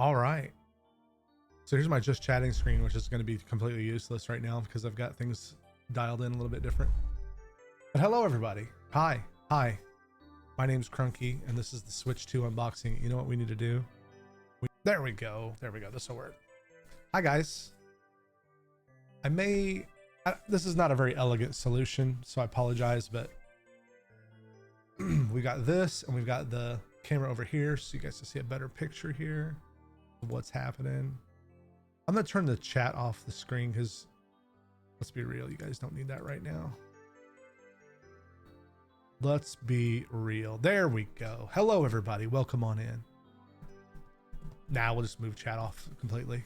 All right. So here's my just chatting screen, which is going to be completely useless right now because I've got things dialed in a little bit different. But hello, everybody. Hi. Hi. My name's Crunky, and this is the Switch 2 unboxing. You know what we need to do? There we go. There we go. This will work. Hi, guys. This is not a very elegant solution, so I apologize, but we got this, and we've got the camera over here, so you guys can see a better picture here of what's happening. I'm gonna turn the chat off the screen because let's be real, you guys don't need that right now. Let's be real. There we go. Hello, everybody. Welcome on in. Now we'll just move chat off completely.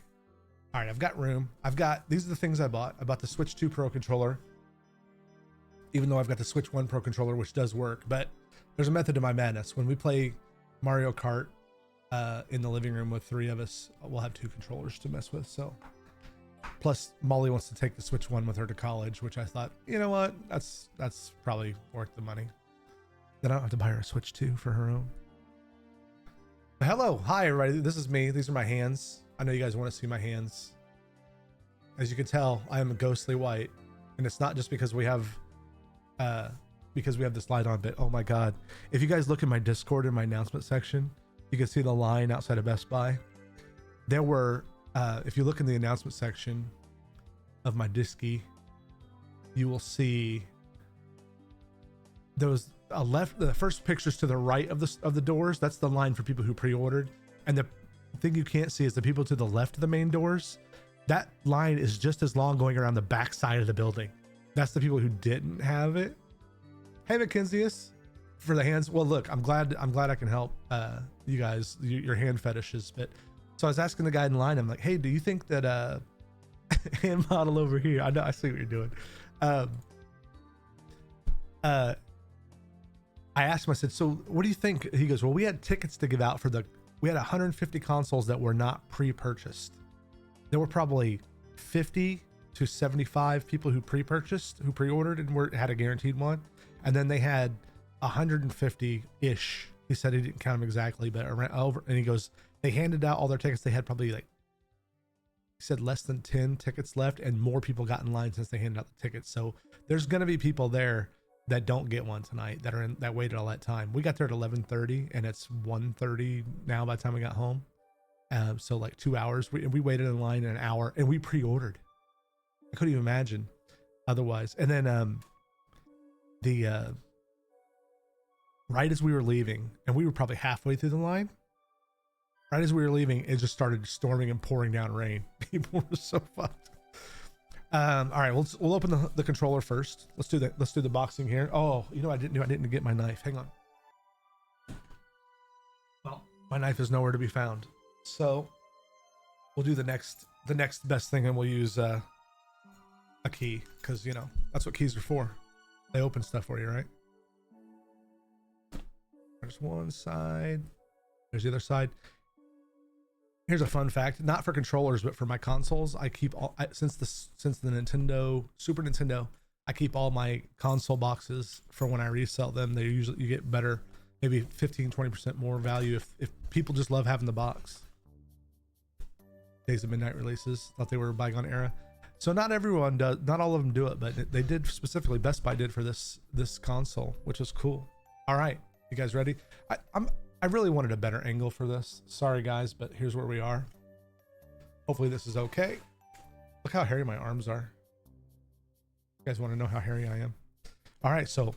All right, I've got room. These are the things I bought. I bought the Switch 2 Pro controller, even though I've got the Switch 1 Pro controller, which does work, but there's a method to my madness. When we play Mario Kart in the living room with three of us, we'll have two controllers to mess with. So, plus Molly wants to take the Switch 1 with her to college, which I thought, you know what, that's probably worth the money. Then I don't have to buy her a Switch 2 for her own. Hello, hi everybody. This is me. These are my hands. I know you guys want to see my hands. As you can tell, I am ghostly white, and it's not just because we have this light on, but oh my god, if you guys look in my Discord in my announcement section, you can see the line outside of Best Buy. There were if you look in the announcement section of my Disky, you will see those the first pictures to the right of the doors. That's the line for people who pre-ordered, and the thing you can't see is the people to the left of the main doors. That line is just as long going around the back side of the building. That's the people who didn't have it. Hey, Mackenzius, for the hands. Well, look, I'm glad I can help you guys, your hand fetishes. But so I was asking the guy in line, I'm like, hey, do you think that hand model over here? I know, I see what you're doing. I asked him, I said, so what do you think? He goes, well, we had tickets to give out we had 150 consoles that were not pre-purchased. There were probably 50 to 75 people who pre-ordered and had a guaranteed one. And then they had 150-ish. He said he didn't count them exactly, but around over. And he goes, they handed out all their tickets. They had probably he said less than 10 tickets left, and more people got in line since they handed out the tickets. So there's going to be people there that don't get one tonight that waited all that time. We got there at 11:30, and it's 1:30 now by the time we got home. So like 2 hours. We waited in line an hour, and we pre-ordered. I couldn't even imagine otherwise. And then right as we were leaving, and we were probably halfway through the line, right as we were leaving, it just started storming and pouring down rain. People were so fucked. All right, we'll open the controller first. Let's do the boxing here. Oh, you know, I didn't get my knife. Hang on. Well, my knife is nowhere to be found. So we'll do the next best thing, and we'll use a key, because you know that's what keys are for. They open stuff for you, right? There's one side. There's the other side. Here's a fun fact, not for controllers, but for my consoles. I keep since the Super Nintendo, I keep all my console boxes for when I resell them. You get better, maybe 15-20% more value if people just love having the box. Days of Midnight releases, thought they were a bygone era. So not everyone does, not all of them do it, but they did specifically. Best Buy did for this console, which is cool. All right, you guys ready? I really wanted a better angle for this. Sorry guys, but here's where we are. Hopefully this is okay. Look how hairy my arms are. You guys want to know how hairy I am? All right, so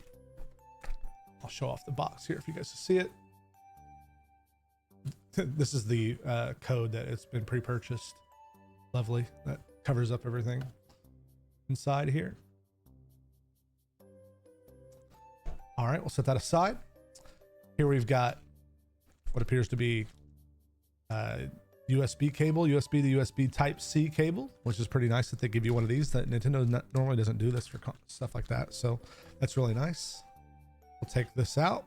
I'll show off the box here if you guys can see it. This is the code that it's been pre-purchased. Lovely. That covers up everything inside here. All right, we'll set that aside. Here we've got what appears to be USB cable, USB to USB Type-C cable, which is pretty nice that they give you one of these. That Nintendo normally doesn't do this for stuff like that, so that's really nice. We'll take this out.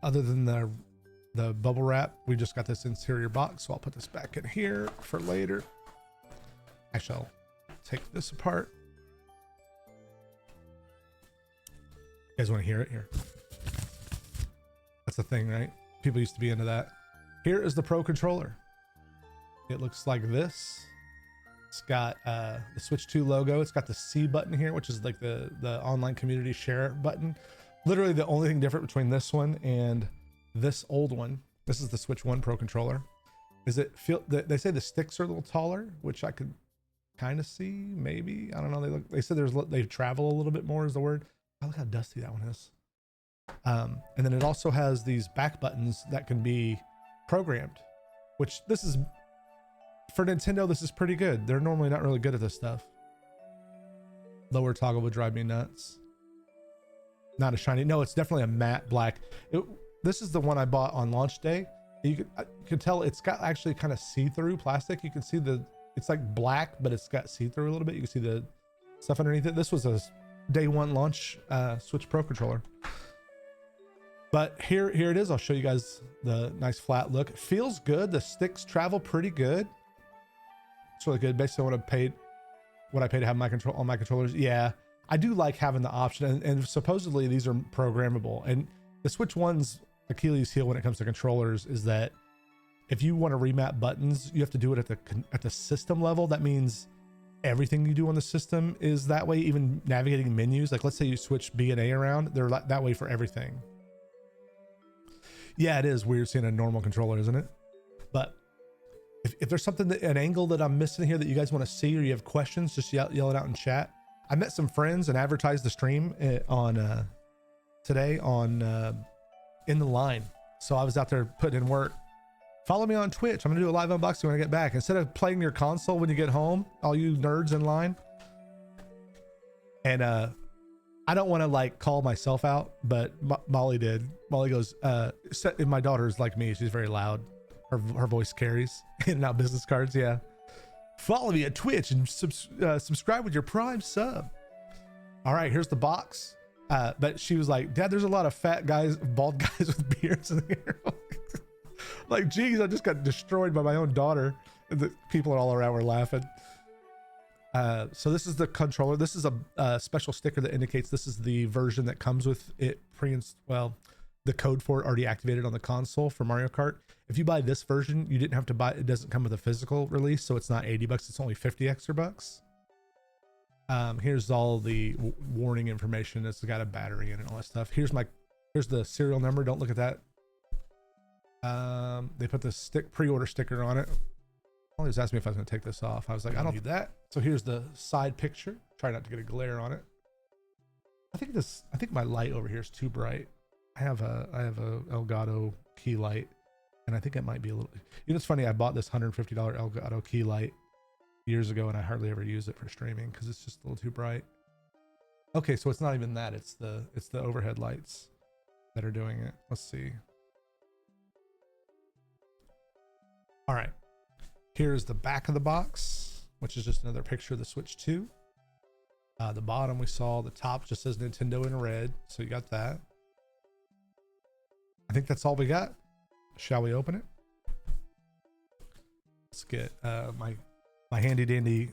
Other than the bubble wrap, we just got this interior box, so I'll put this back in here for later. Actually, I'll take this apart. You guys want to hear it? Here. That's the thing, right? People used to be into that. Here is the Pro controller. It looks like this. It's got the Switch 2 logo. It's got the C button here, which is like the online community share button. Literally the only thing different between this one and this old one, this is the Switch 1 Pro controller, is it feel they say the sticks are a little taller, which I could kind of see, maybe. I don't know. They said they travel a little bit more is the word. Oh, look how dusty that one is. And then it also has these back buttons that can be programmed, which this is for Nintendo. This is pretty good. They're normally not really good at this stuff. Lower toggle would drive me nuts. Not a shiny. No, it's definitely a matte black. This is the one I bought on launch day. You can tell it's got actually kind of see-through plastic. You can see it's like black, but it's got see-through a little bit. You can see the stuff underneath it. This was a day one launch Switch Pro controller. But here it is. I'll show you guys the nice flat look. It feels good. The sticks travel pretty good. It's really good. Basically what I paid to have my control on my controllers. Yeah, I do like having the option, and supposedly these are programmable. And the Switch 1's Achilles heel when it comes to controllers is that if you want to remap buttons, you have to do it at the system level. That means everything you do on the system is that way, even navigating menus. Like let's say you switch B and A around, they're that way for everything. Yeah, it is weird seeing a normal controller, isn't it? But if there's something an angle that I'm missing here that you guys want to see, or you have questions, just yell it out in chat. I met some friends and advertised the stream on today on In the Line. So I was out there putting in work. Follow me on Twitch. I'm gonna do a live unboxing when I get back. Instead of playing your console when you get home, all you nerds in line. And I don't want to like call myself out, but Molly did. Molly goes, my daughter's like me. She's very loud. Her voice carries. Handing out business cards. Yeah. Follow me at Twitch and subscribe with your Prime sub. All right, here's the box. But she was like, Dad, there's a lot of fat guys, bald guys with beards in here. Like, geez, I just got destroyed by my own daughter. The people all around were laughing. So this is the controller. This is a special sticker that indicates this is the version that comes with it the code for it already activated on the console for Mario Kart. If you buy this version, you didn't have to buy it. It doesn't come with a physical release, so it's not $80. It's only 50 extra bucks. Here's all the warning information. It's got a battery in it and all that stuff. Here's the serial number. Don't look at that. They put the pre-order sticker on it. He was asking me if I was going to take this off. I was like, I don't need that. So here's the side picture. Try not to get a glare on it. I think my light over here is too bright. I have a Elgato key light, and I think it might be a little. You know, it's funny. I bought this $150 Elgato key light years ago, and I hardly ever use it for streaming because it's just a little too bright. Okay, so it's not even that. It's the overhead lights that are doing it. Let's see. All right. Here's the back of the box, which is just another picture of the Switch 2. The bottom we saw, the top just says Nintendo in red, so you got that. I think that's all we got. Shall we open it? Let's get my handy dandy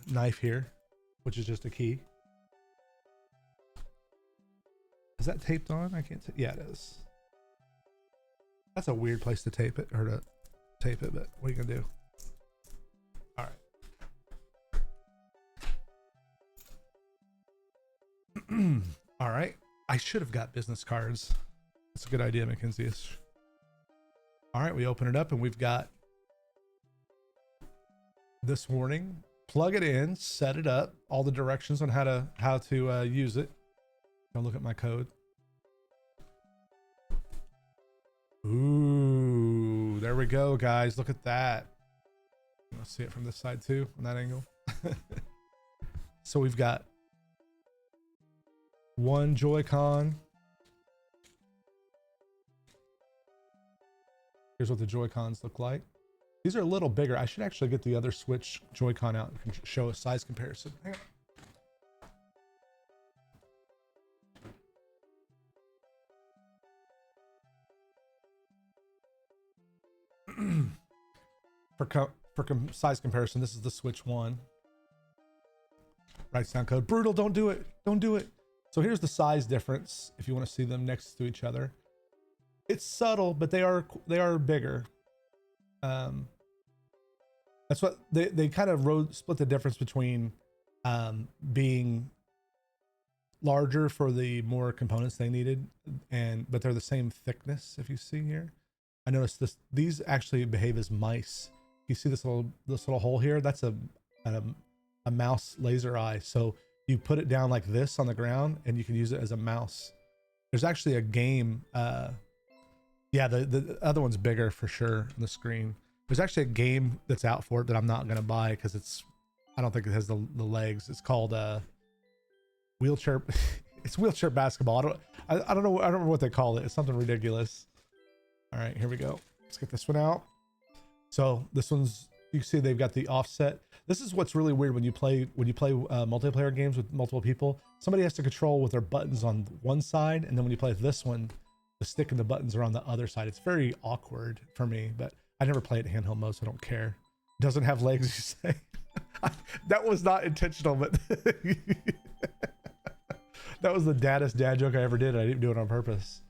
knife here, which is just a key. Is that taped on? I can't. Yeah, it is. That's a weird place to tape it, or to tape it, but what are you gonna do? All right. All right. I should have got business cards. That's a good idea, Mackenzie. All right, we open it up and we've got this warning. Plug it in, set it up, all the directions on how to use it. Don't look at my code. Ooh, there we go, guys. Look at that. Let's see it from this side too, on that angle. So we've got one Joy-Con. Here's what the Joy-Cons look like. These are a little bigger. I should actually get the other Switch Joy-Con out and show a size comparison. Hang on. For size comparison, this is the Switch 1. Right sound code. Brutal, don't do it. Don't do it. So here's the size difference if you want to see them next to each other. It's subtle, but they are bigger. That's what they kind of split the difference between being larger for the more components they needed, but they're the same thickness. If you see here, I noticed these actually behave as mice. You see this little hole here? That's a mouse laser eye. So you put it down like this on the ground and you can use it as a mouse. There's actually a game. Yeah, the other one's bigger for sure on the screen. There's actually a game that's out for it that I'm not gonna buy because I don't think it has the legs. It's called wheelchair. It's wheelchair basketball. I don't know. I don't remember what they call it. It's something ridiculous. All right, here we go. Let's get this one out. So this one's, you can see they've got the offset. This is what's really weird when you play multiplayer games with multiple people. Somebody has to control with their buttons on one side, and then when you play this one, the stick and the buttons are on the other side. It's very awkward for me, but I never play it in handheld mode, so I don't care. It doesn't have legs, you say? That was not intentional, but that was the daddest dad joke I ever did. I didn't do it on purpose.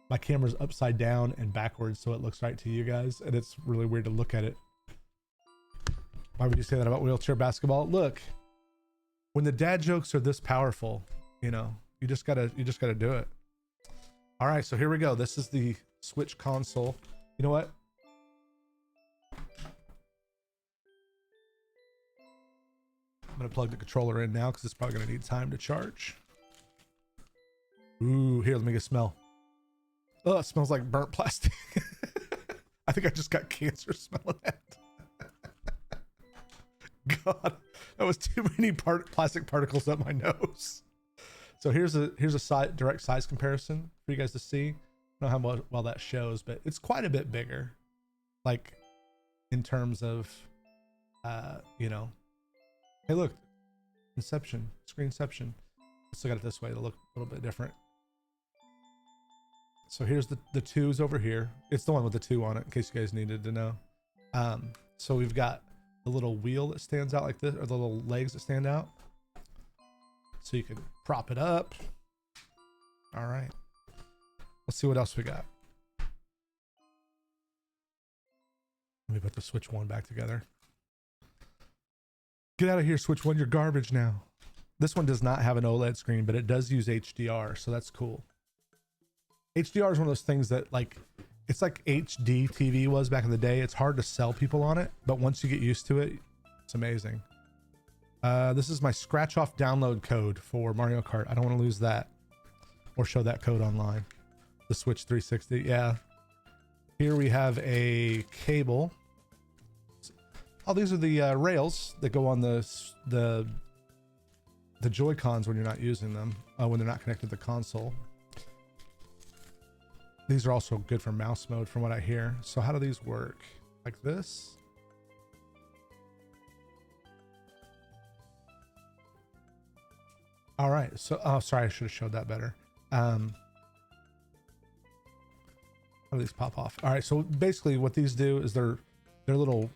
My camera's upside down and backwards, so it looks right to you guys, and it's really weird to look at it. Why would you say that about wheelchair basketball? Look, when the dad jokes are this powerful, you know, you just gotta do it. All right, so here we go. This is the Switch console. You know what? I'm gonna plug the controller in now because it's probably gonna need time to charge. Ooh, here, let me get a smell. Oh, it smells like burnt plastic. I think I just got cancer smelling that. God, that was too many plastic particles up my nose. So here's a direct size comparison for you guys to see. I don't know how well that shows, but it's quite a bit bigger, like in terms of you know. Hey, look, Inception, Screenception. Still got it this way to look a little bit different. So here's the twos over here. It's the one with the 2 on it, in case you guys needed to know. So we've got the little wheel that stands out like this, or the little legs that stand out. So you can prop it up. All right. Let's see what else we got. Let me put the Switch 1 back together. Get out of here, Switch 1. You're garbage now. This one does not have an OLED screen, but it does use HDR, so that's cool. HDR is one of those things that, like, it's like HD TV was back in the day. It's hard to sell people on it, but once you get used to it, it's amazing. This is my scratch off download code for Mario Kart. I don't want to lose that or show that code online. The Switch 360. Yeah. Here we have a cable. Oh, these are the rails that go on the Joy-Cons when you're not using them, when they're not connected to the console. These are also good for mouse mode from what I hear. So how do these work? Like this? All right. So, oh, sorry, I should have showed that better. How do these pop off? All right. So basically what these do is they're little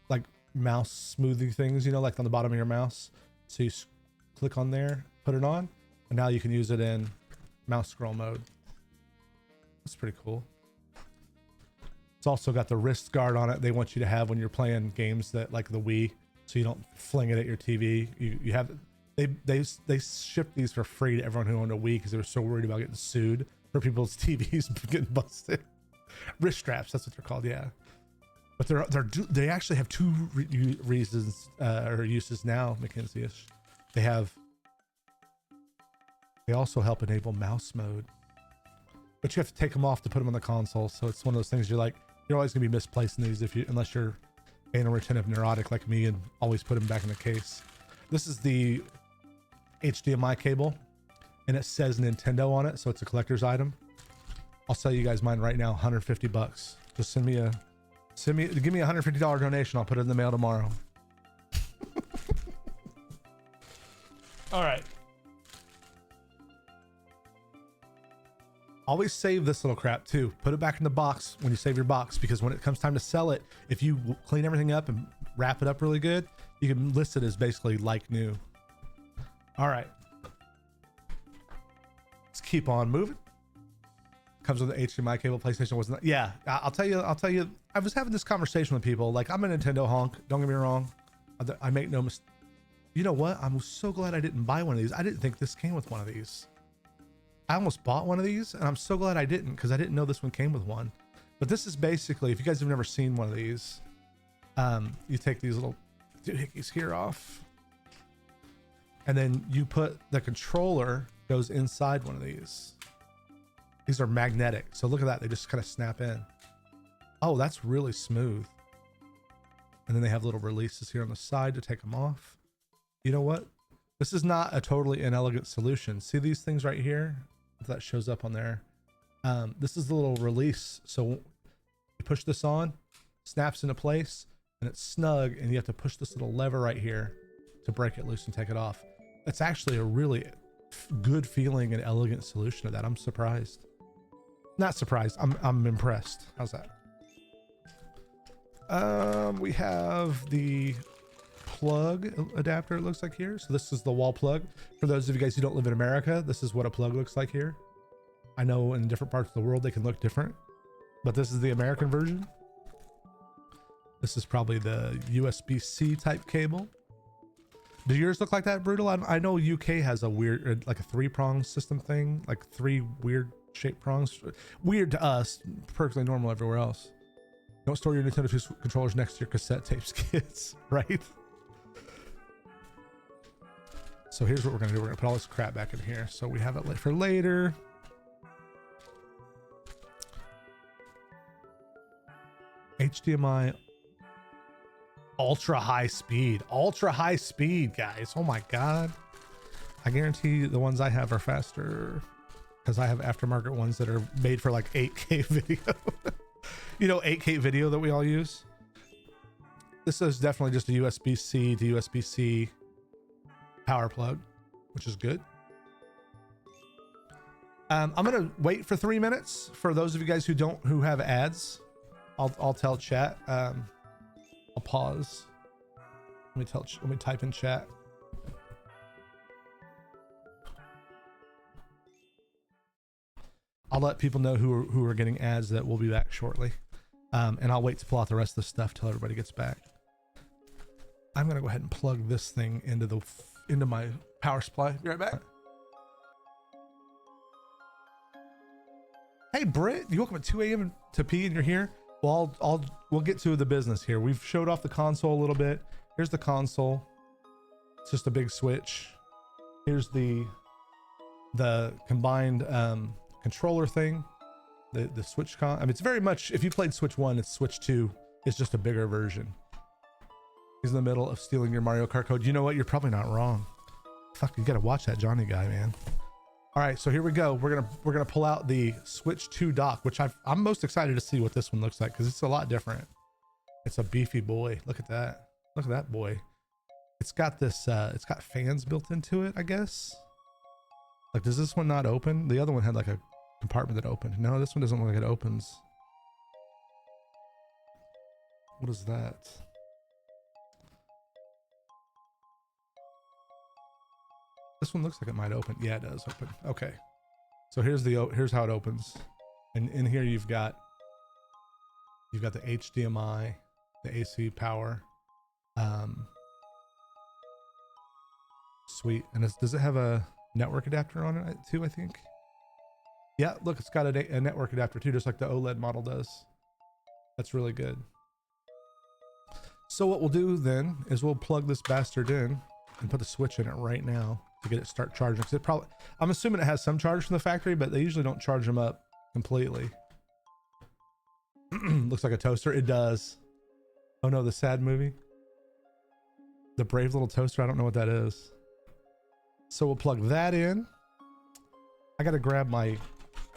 like mouse smoothie things, you know, like on the bottom of your mouse. So you click on there, put it on, and now you can use it in mouse scroll mode. That's pretty cool. It's also got the wrist guard on it they want you to have when you're playing games that like the Wii, so you don't fling it at your TV. You have they shipped these for free to everyone who owned a Wii because they were so worried about getting sued for people's TVs getting busted. Wrist straps, that's what they're called, yeah. But they actually have 2 reasons or uses now, Mackenzie. They also help enable mouse mode. But you have to take them off to put them on the console, so it's one of those things you're always gonna be misplacing these unless you're anal retentive neurotic like me and always put them back in the case. This is the HDMI cable, and it says Nintendo on it, so it's a collector's item. I'll sell you guys mine right now, $150. Just give me a $150 donation. I'll put it in the mail tomorrow. All right. Always save this little crap too. Put it back in the box when you save your box, because when it comes time to sell it, if you clean everything up and wrap it up really good, you can list it as basically like new. All right. Let's keep on moving. Comes with an HDMI cable. PlayStation wasn't. Yeah, I'll tell you. I was having this conversation with people. Like, I'm a Nintendo honk. Don't get me wrong. I make no mistake. You know what? I'm so glad I didn't buy one of these. I didn't think this came with one of these. I almost bought one of these, and I'm so glad I didn't, because I didn't know this one came with one. But this is basically, if you guys have never seen one of these, you take these little doohickeys here off, and then you put the controller goes inside one of these. These are magnetic, so look at that. They just kind of snap in. Oh, that's really smooth. And then they have little releases here on the side to take them off. You know what? This is not a totally inelegant solution. See these things right here? If that shows up on there. This is the little release. So you push this on, snaps into place, and it's snug, and you have to push this little lever right here to break it loose and take it off. It's actually a really good feeling and elegant solution to that. I'm surprised. Not surprised. I'm impressed. How's that? We have the plug adapter, it looks like here. So this is the wall plug. For those of you guys who don't live in America, this is what a plug looks like here. I know in different parts of the world they can look different, but this is the American version. This is probably the USB-C type cable. Do yours look like that, Brutal? I know UK has a weird, like a 3-prong system thing, like 3 weird shaped prongs. Weird to us, perfectly normal everywhere else. Don't store your Nintendo Switch controllers next to your cassette tapes, kids, right? So here's what we're gonna do. We're gonna put all this crap back in here so we have it for later. HDMI ultra high speed, guys. Oh my God. I guarantee the ones I have are faster because I have aftermarket ones that are made for like 8K video. You know, 8K video that we all use. This is definitely just a USB-C to USB-C power plug, which is good. I'm gonna wait for 3 minutes for those of you guys who have ads. I'll tell chat. I'll pause. Let me type in chat. I'll let people know who are getting ads that we'll be back shortly. And I'll wait to pull out the rest of the stuff till everybody gets back. I'm gonna go ahead and plug this thing into my power supply. Be right back. Hey Britt, you woke up at 2 a.m. to pee and you're here? Well, we'll get to the business here. We've showed off the console a little bit. Here's the console. It's just a big switch. Here's the combined controller thing. The Switch I mean, it's very much, if you played Switch 1, it's Switch 2. It's just a bigger version. He's in the middle of stealing your Mario Kart code. You know what? You're probably not wrong. Fuck, you gotta watch that Johnny guy, man. All right, so here we go. We're gonna pull out the Switch 2 dock, which I'm most excited to see what this one looks like because it's a lot different. It's a beefy boy. Look at that. Look at that boy. It's got this. It's got fans built into it, I guess. Like, does this one not open? The other one had like a compartment that opened. No, this one doesn't look like it opens. What is that? This one looks like it might open. Yeah, it does open. Okay. So here's how it opens. And in here you've got the HDMI, the AC power. Sweet. And does it have a network adapter on it too, I think? Yeah, look, it's got a network adapter too, just like the OLED model does. That's really good. So what we'll do then is we'll plug this bastard in and put the switch in it right now to get it start charging. Because I'm assuming it has some charge from the factory, but they usually don't charge them up completely. Looks like a toaster. It does. Oh no, the sad movie. The brave little toaster. I don't know what that is. So we'll plug that in. I gotta grab my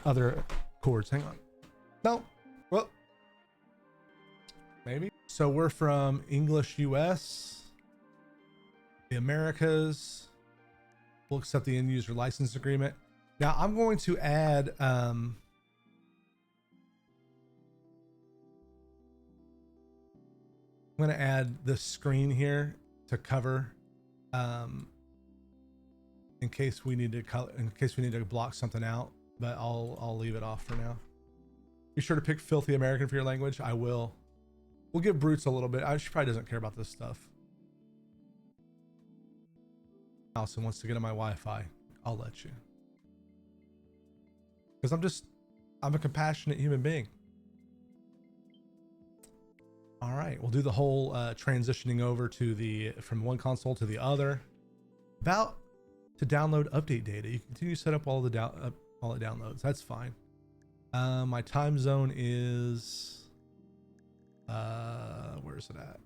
other cords. Hang on. No. Well, maybe. So we're from English US, the Americas. We'll accept the end user license agreement. Now I'm going to add I'm going to add this screen here to cover in case we need to block something out. but I'll leave it off for now. Be sure to pick Filthy American for your language. I will. We'll give Brutes a little bit. She probably doesn't care about this stuff. Allison wants to get on my Wi-Fi. I'll let you. Because I'm a compassionate human being. All right, we'll do the whole transitioning over to from one console to the other. About to download update data. You continue to set up all the downloads. That's fine. My time zone is where is it at?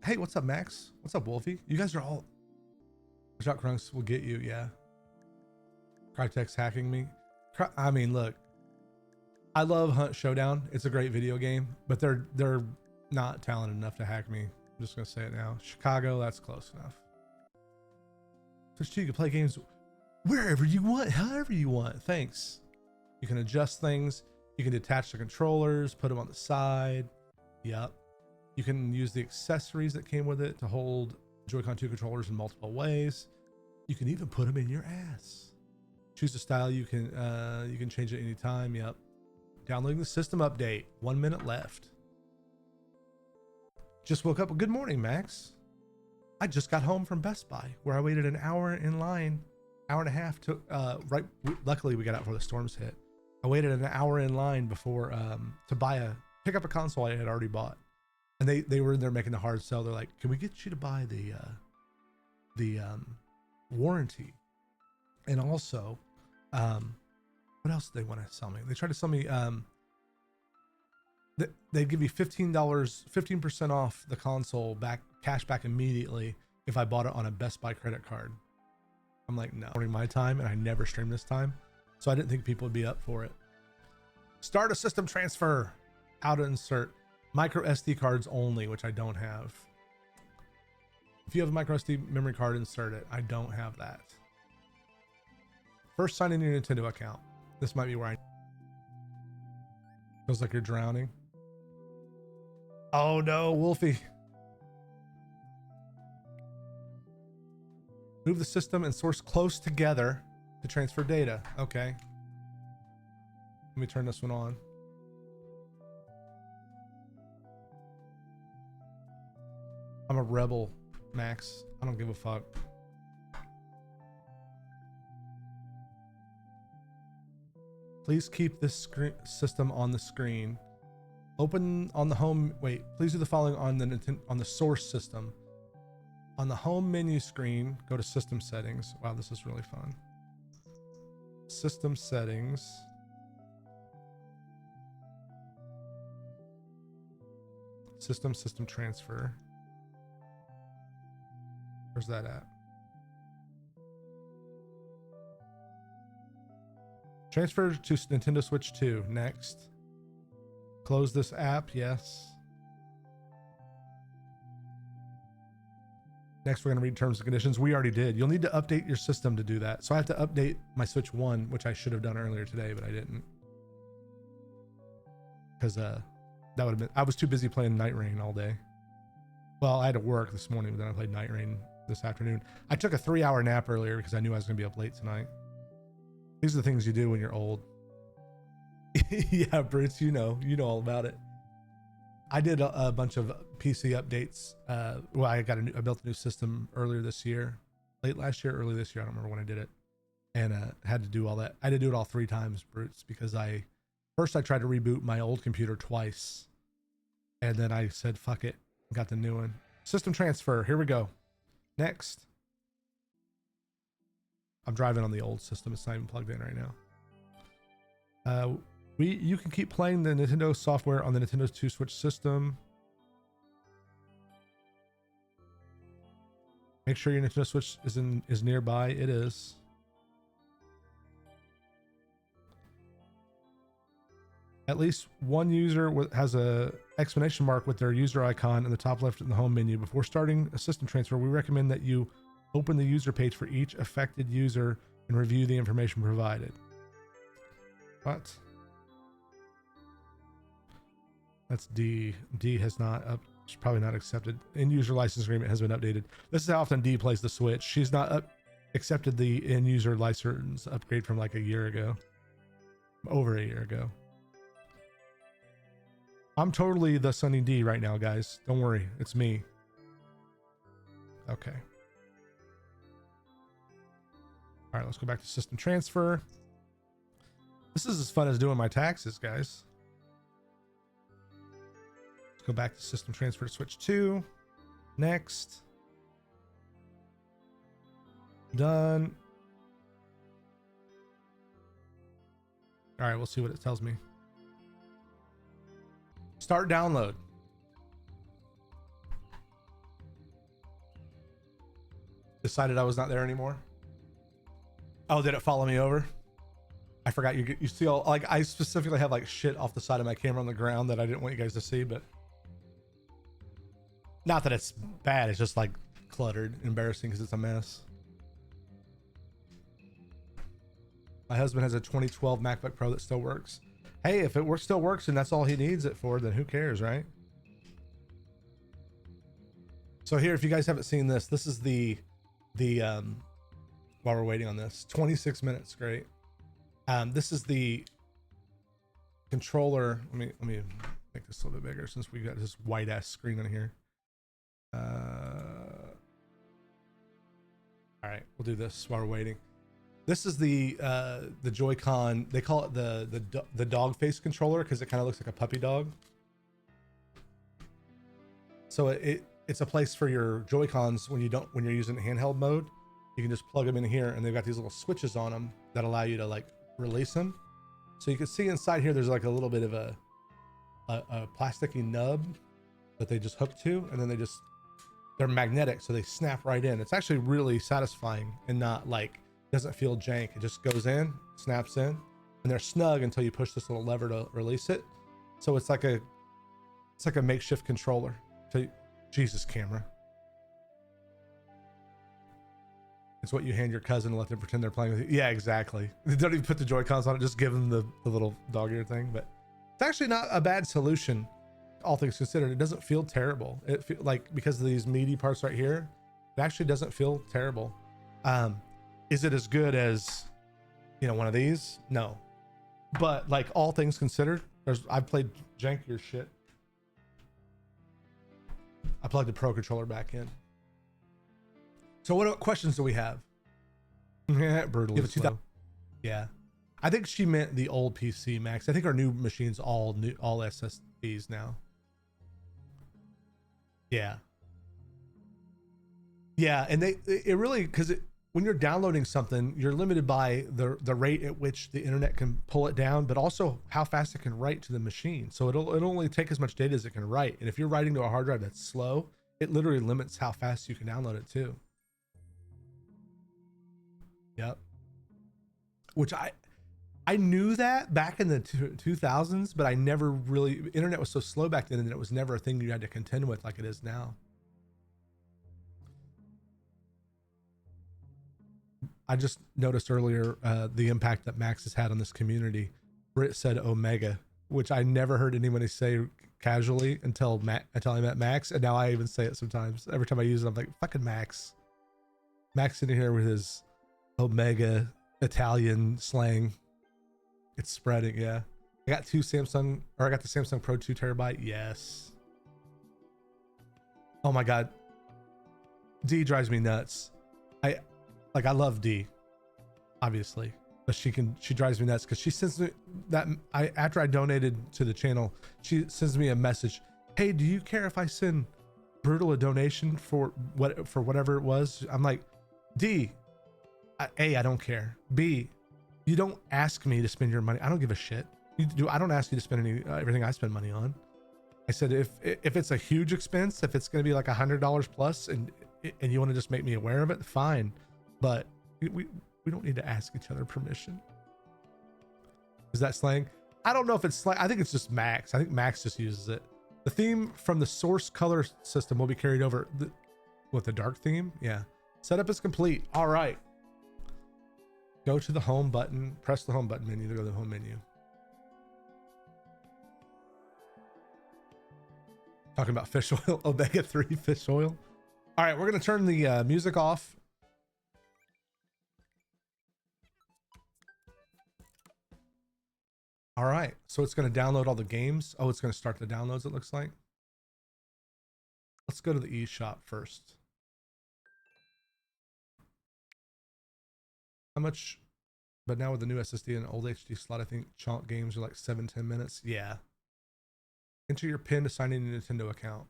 Hey, what's up, Max? What's up, Wolfie? You guys are all. Shot Crunks will get you, yeah. Crytek's hacking me. I mean, look. I love Hunt Showdown. It's a great video game, but they're not talented enough to hack me. I'm just gonna say it now. Chicago, that's close enough. Switch 2, you can play games wherever you want, however you want. Thanks. You can adjust things. You can detach the controllers, put them on the side. Yep. You can use the accessories that came with it to hold Joy-Con 2 controllers in multiple ways. You can even put them in your ass. Choose the style. You can change it anytime. Yep. Downloading the system update. 1 minute left. Just woke up. Good morning, Max. I just got home from Best Buy where I waited an hour in line, hour and a half to luckily we got out before the storms hit. I waited an hour in line before to pick up a console I had already bought. And they were in there making the hard sell. They're like, "Can we get you to buy the warranty?" And also, what else did they want to sell me? They tried to sell me they'd give me $15% off the console cash back immediately if I bought it on a Best Buy credit card. I'm like, no, during my time, and I never stream this time, so I didn't think people would be up for it. Start a system transfer. How to insert micro SD cards only, which I don't have. If you have a micro SD memory card, insert it. I don't have that. First, sign in your Nintendo account. This might be where feels like you're drowning. Oh no, Wolfie. Move the system and source close together to transfer data. Okay. Let me turn this one on. I'm a rebel, Max. I don't give a fuck. Please keep this system on the screen. Open on the home. Wait, please do the following on the source system. On the home menu screen, go to system settings. Wow, this is really fun. System settings. System transfer. Where's that at? Transfer to Nintendo Switch 2. Next. Close this app. Yes. Next, we're going to read terms and conditions. We already did. You'll need to update your system to do that. So I have to update my Switch 1, which I should have done earlier today, but I didn't. Because that would have been... I was too busy playing Night Rain all day. Well, I had to work this morning, but then I played Night Rain this afternoon. I took a 3-hour nap earlier because I knew I was going to be up late tonight. These are the things you do when you're old. Yeah, Bruce, you know all about it. I did a bunch of PC updates. Well, I built a new system earlier this year, late last year, early this year. I don't remember when I did it, and had to do all that. I had to do it all 3 times, Bruce, because I tried to reboot my old computer twice, and then I said fuck it, got the new one. System transfer. Here we go. Next. I'm driving on the old system. It's not even plugged in right now. You can keep playing the Nintendo software on the Nintendo 2 Switch system. Make sure your Nintendo Switch is nearby. It is. At least one user has a exclamation mark with their user icon in the top left in the home menu. Before starting a system transfer, we recommend that you open the user page for each affected user and review the information provided. What? That's D. D has not It's probably not accepted. End user license agreement has been updated. This is how often D plays the Switch. She's not accepted the end user license upgrade from like a year ago. Over a year ago. I'm totally the Sunny D right now, guys. Don't worry. It's me. Okay. All right, let's go back to system transfer. This is as fun as doing my taxes, guys. Let's go back to system transfer to switch 2. Next. Done. All right, we'll see what it tells me. Start download. Decided I was not there anymore. Oh, did it follow me over? I forgot you see all, like, I specifically have like shit off the side of my camera on the ground that I didn't want you guys to see, but not that it's bad. It's just like cluttered, embarrassing because it's a mess. My husband has a 2012 MacBook Pro that still works. Hey, if it still works and that's all he needs it for, then who cares, right? So here, if you guys haven't seen this, this is the while we're waiting on this, 26 minutes, great. This is the controller. Let me make this a little bit bigger since we got this white ass screen on here. All right, we'll do this while we're waiting. This is the Joy-Con. They call it the dog face controller because it kind of looks like a puppy dog. So it's a place for your Joy-Cons when you're using handheld mode. You can just plug them in here, and they've got these little switches on them that allow you to like release them. So you can see inside here, there's like a little bit of a plasticky nub that they just hook to, and then they're magnetic, so they snap right in. It's actually really satisfying and not like, doesn't feel jank. It just goes in, snaps in, and they're snug until you push this little lever to release it. So it's like a makeshift controller. So Jesus, camera. It's what you hand your cousin and let them pretend they're playing with you. Yeah, exactly. They don't even put the Joy-Cons on it, just give them the little dog ear thing. But it's actually not a bad solution, all things considered. It doesn't feel terrible. Like, because of these meaty parts right here, it actually doesn't feel terrible. Is it as good as, one of these? No. But like, all things considered, I've played jankier shit. I plugged the Pro controller back in. So what questions do we have? Yeah, brutally slow. Yeah. I think she meant the old PC, Max. I think our new machine's all SSDs now. Yeah. Yeah, and it really, because when you're downloading something, you're limited by the rate at which the internet can pull it down, but also how fast it can write to the machine. So it'll only take as much data as it can write. And if you're writing to a hard drive that's slow, it literally limits how fast you can download it too. Yep. Which I knew that back in the 2000s, but I never really, internet was so slow back then, and it was never a thing you had to contend with like it is now. I just noticed earlier the impact that Max has had on this community. Britt said Omega, which I never heard anybody say casually until I met Max, and now I even say it sometimes. Every time I use it, I'm like, fucking Max. Max sitting here with his Omega Italian slang. It's spreading, yeah. I got the Samsung Pro 2 terabyte. Yes. Oh my God. D drives me nuts. I love D, obviously, but she drives me nuts because she sends me that after I donated to the channel, she sends me a message. Hey, do you care if I send Brutal a donation for whatever it was? I'm like, D, A, I don't care. B, you don't ask me to spend your money. I don't give a shit. I don't ask you to spend everything I spend money on. I said, if it's a huge expense, if it's going to be like $100 plus and you want to just make me aware of it, fine. But we don't need to ask each other permission. Is that slang? I don't know if it's slang. I think it's just Max. I think Max just uses it. The theme from the source color system will be carried over. With the dark theme? Yeah. Setup is complete. All right. Go to the home button. Press the home button menu to go to the home menu. Talking about fish oil, omega-3 fish oil. All right, we're gonna turn the music off. All right, so it's gonna download all the games. Oh, it's gonna start the downloads, it looks like. Let's go to the eShop first. How much? But now with the new SSD and old HD slot, I think chunk games are like 7-10 minutes. Yeah. Enter your PIN to sign in your Nintendo account.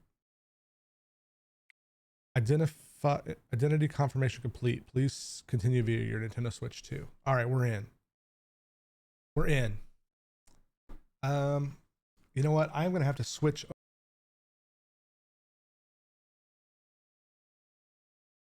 Identity confirmation complete. Please continue via your Nintendo Switch 2. All right, we're in. We're in. You know what? I'm gonna have to switch